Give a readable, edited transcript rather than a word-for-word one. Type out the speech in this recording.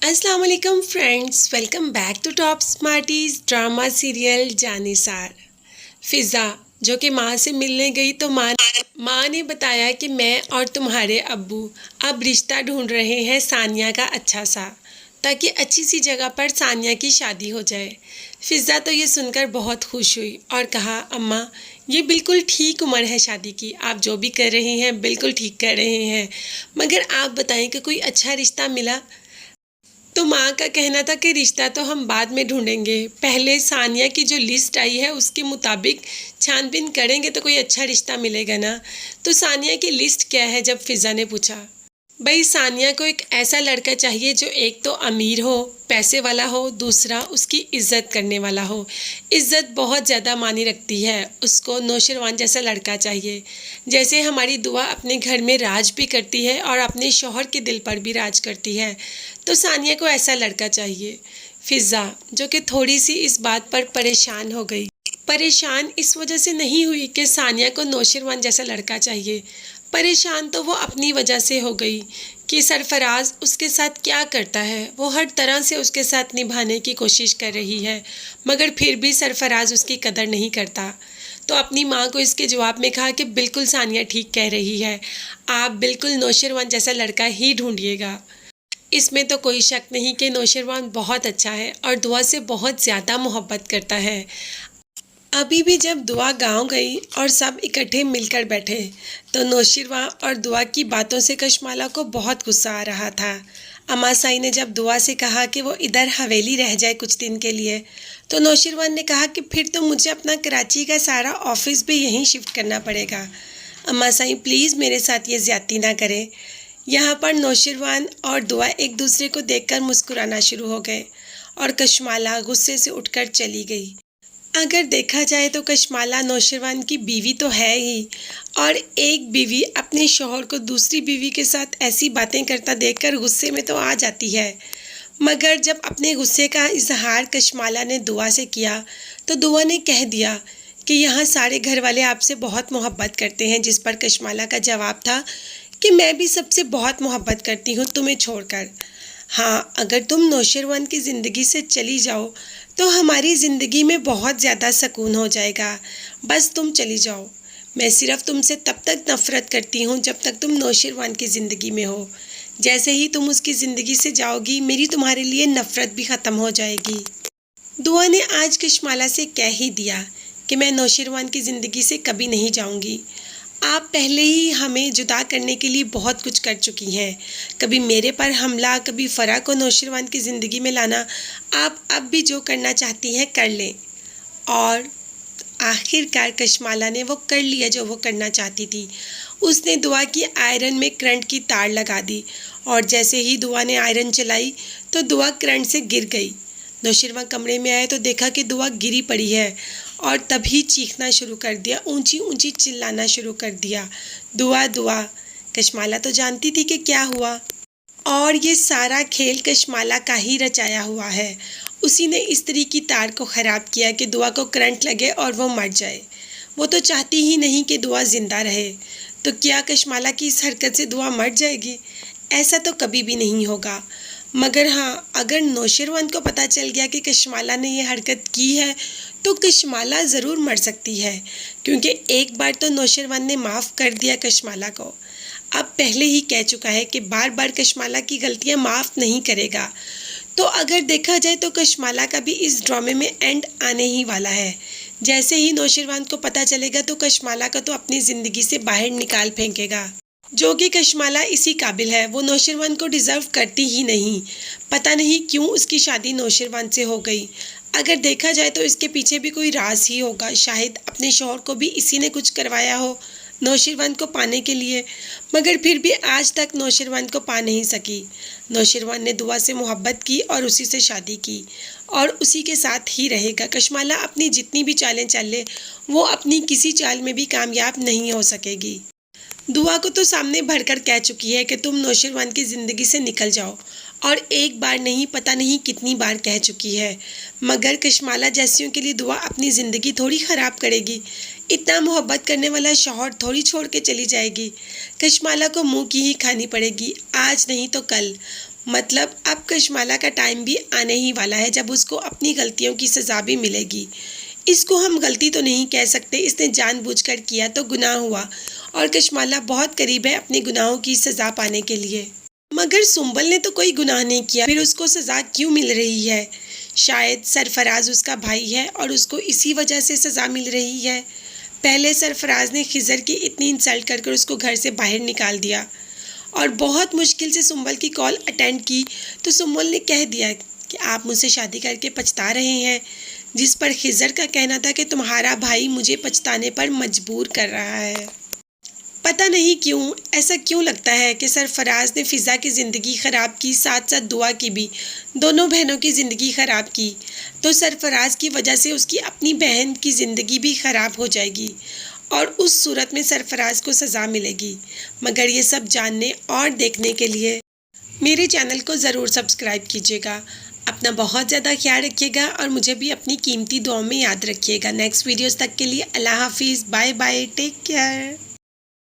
अस्सलाम वालेकुम friends, welcome back to top smarties drama serial Jaanisar. Fiza जो कि माँ से मिलने गई तो माँ ने बताया कि मैं और तुम्हारे अब्बू अब रिश्ता ढूंढ रहे हैं सानिया का अच्छा सा, ताकि अच्छी सी जगह पर सानिया की शादी हो जाए। फिज़ा तो ये सुनकर बहुत खुश हुई और कहा, अम्मा ये बिल्कुल ठीक उम्र है शादी की, आप जो भी कर रही हैं बिल्कुल ठीक कर रहे हैं, मगर आप बताएं कि कोई अच्छा रिश्ता मिला। तो माँ का कहना था कि रिश्ता तो हम बाद में ढूंढेंगे, पहले सानिया की जो लिस्ट आई है उसके मुताबिक छानबीन करेंगे तो कोई अच्छा रिश्ता मिलेगा ना। तो सानिया की लिस्ट क्या है, जब फिज़ा ने पूछा। भाई सानिया को एक ऐसा लड़का चाहिए जो एक तो अमीर हो, पैसे वाला हो, दूसरा उसकी इज्जत करने वाला हो। इज्जत बहुत ज़्यादा मानी रखती है, उसको नौशरवान जैसा लड़का चाहिए। जैसे हमारी दुआ अपने घर में राज भी करती है और अपने शौहर के दिल पर भी राज करती है, तो सानिया को ऐसा लड़का चाहिए। फिज़ा जो कि थोड़ी सी इस बात पर परेशान हो गई। परेशान इस वजह से नहीं हुई कि सानिया को नौशरवान जैसा लड़का चाहिए, परेशान तो वो अपनी वजह से हो गई कि सरफराज उसके साथ क्या करता है। वो हर तरह से उसके साथ निभाने की कोशिश कर रही है, मगर फिर भी सरफराज उसकी कदर नहीं करता। तो अपनी माँ को इसके जवाब में कहा कि बिल्कुल सानिया ठीक कह रही है, आप बिल्कुल नौशरवान जैसा लड़का ही ढूंढिएगा। इसमें तो कोई शक नहीं कि नौशरवान बहुत अच्छा है और दुआ से बहुत ज़्यादा मोहब्बत करता है। अभी भी जब दुआ गांव गई और सब इकट्ठे मिलकर बैठे, तो नौशीरवां और दुआ की बातों से कशमाला को बहुत गुस्सा आ रहा था। अम्मा साई ने जब दुआ से कहा कि वो इधर हवेली रह जाए कुछ दिन के लिए, तो नौशीरवान ने कहा कि फिर तो मुझे अपना कराची का सारा ऑफिस भी यहीं शिफ्ट करना पड़ेगा। अम्मा साई प्लीज़ मेरे साथ ये ज़्यादती ना करें। यहाँ पर नौशीरवान और दुआ एक दूसरे को देखकर मुस्कुराना शुरू हो गए और कशमाला गुस्से से उठकर चली गई। अगर देखा जाए तो कशमाला नौशरवान की बीवी तो है ही, और एक बीवी अपने शौहर को दूसरी बीवी के साथ ऐसी बातें करता देखकर गुस्से में तो आ जाती है। मगर जब अपने गुस्से का इजहार कशमाला ने दुआ से किया, तो दुआ ने कह दिया कि यहाँ सारे घर वाले आपसे बहुत मोहब्बत करते हैं, जिस पर कशमाला का जवाब था कि मैं भी सबसे बहुत मोहब्बत करती हूँ तुम्हें छोड़कर। हाँ, अगर तुम नौशरवान की ज़िंदगी से चली जाओ तो हमारी ज़िंदगी में बहुत ज़्यादा सुकून हो जाएगा। बस तुम चली जाओ, मैं सिर्फ तुमसे तब तक नफ़रत करती हूँ जब तक तुम नौशरवान की ज़िंदगी में हो। जैसे ही तुम उसकी ज़िंदगी से जाओगी, मेरी तुम्हारे लिए नफ़रत भी ख़त्म हो जाएगी। दुआ ने आज कशमाला से कह ही दिया कि मैं नौशरवान की ज़िंदगी से कभी नहीं जाऊँगी। आप पहले ही हमें जुदा करने के लिए बहुत कुछ कर चुकी हैं, कभी मेरे पर हमला, कभी फ़रा को नौशरवान की ज़िंदगी में लाना। आप अब भी जो करना चाहती हैं कर लें। और आखिरकार कशमाला ने वो कर लिया जो वो करना चाहती थी। उसने दुआ की आयरन में करंट की तार लगा दी, और जैसे ही दुआ ने आयरन चलाई तो दुआ करंट से गिर गई। नौशरवां कमरे में आए तो देखा कि दुआ गिरी पड़ी है, और तभी चीखना शुरू कर दिया, ऊंची ऊंची चिल्लाना शुरू कर दिया, दुआ दुआ। कशमाला तो जानती थी कि क्या हुआ, और ये सारा खेल कशमाला का ही रचाया हुआ है। उसी ने इस तरह की तार को ख़राब किया कि दुआ को करंट लगे और वो मर जाए। वो तो चाहती ही नहीं कि दुआ ज़िंदा रहे। तो क्या कशमाला की इस हरकत से दुआ मर जाएगी? ऐसा तो कभी भी नहीं होगा। मगर हाँ, अगर नौशरवान को पता चल गया कि कशमाला ने ये हरकत की है, तो कशमाला ज़रूर मर सकती है, क्योंकि एक बार तो नौशरवान ने माफ़ कर दिया कशमाला को। अब पहले ही कह चुका है कि बार बार कशमाला की गलतियां माफ़ नहीं करेगा। तो अगर देखा जाए तो कशमाला का भी इस ड्रामे में एंड आने ही वाला है। जैसे ही नौशरवान को पता चलेगा तो कशमाला का तो अपनी ज़िंदगी से बाहर निकाल फेंकेगा, जो कि कशमाला इसी काबिल है। वो नौशरवान को डिज़र्व करती ही नहीं। पता नहीं क्यों उसकी शादी नौशरवान से हो गई। अगर देखा जाए तो इसके पीछे भी कोई राज ही होगा, शायद अपने शौहर को भी इसी ने कुछ करवाया हो नौशरवान को पाने के लिए, मगर फिर भी आज तक नौशरवान को पा नहीं सकी। नौशरवान ने दुआ से मोहब्बत की और उसी से शादी की, और उसी के साथ ही रहेगा। कशमाला अपनी जितनी भी चालें चल ले, वो अपनी किसी चाल में भी कामयाब नहीं हो सकेगी। दुआ को तो सामने भरकर कह चुकी है कि तुम नौशरवान की ज़िंदगी से निकल जाओ, और एक बार नहीं पता नहीं कितनी बार कह चुकी है। मगर कशमाला जैसियों के लिए दुआ अपनी ज़िंदगी थोड़ी ख़राब करेगी। इतना मोहब्बत करने वाला शौहर थोड़ी छोड़ के चली जाएगी। कशमाला को मुंह की ही खानी पड़ेगी, आज नहीं तो कल। مطلب اب کشمالہ کا ٹائم بھی آنے ہی والا ہے جب اس کو اپنی غلطیوں کی سزا بھی ملے گی۔ اس کو ہم غلطی تو نہیں کہہ سکتے، اس نے جان بوجھ کر کیا تو گناہ ہوا، اور کشمالہ بہت قریب ہے اپنے گناہوں کی سزا پانے کے لیے۔ مگر سنبل نے تو کوئی گناہ نہیں کیا، پھر اس کو سزا کیوں مل رہی ہے؟ شاید سرفراز اس کا بھائی ہے اور اس کو اسی وجہ سے سزا مل رہی ہے۔ پہلے سرفراز نے خضر کی اتنی انسلٹ کر اس کو گھر سے باہر نکال دیا اور بہت مشکل سے سنبل کی کال اٹینڈ کی تو سنبل نے کہہ دیا کہ آپ مجھ سے شادی کر کے پچھتا رہے ہیں، جس پر خضر کا کہنا تھا کہ تمہارا بھائی مجھے پچھتانے پر مجبور کر رہا ہے۔ پتہ نہیں کیوں ایسا کیوں لگتا ہے کہ سرفراز نے فضا کی زندگی خراب کی، ساتھ ساتھ دعا کی بھی، دونوں بہنوں کی زندگی خراب کی، تو سرفراز کی وجہ سے اس کی اپنی بہن کی زندگی بھی خراب ہو جائے گی اور اس صورت میں سرفراز کو سزا ملے گی۔ مگر یہ سب جاننے اور دیکھنے کے لیے میرے چینل کو ضرور سبسکرائب کیجیے گا۔ اپنا بہت زیادہ خیال رکھیے گا اور مجھے بھی اپنی قیمتی دعاؤں میں یاد رکھیے گا۔ نیکسٹ ویڈیوز تک کے لیے اللہ حافظ، بائے بائے، ٹیک کیئر۔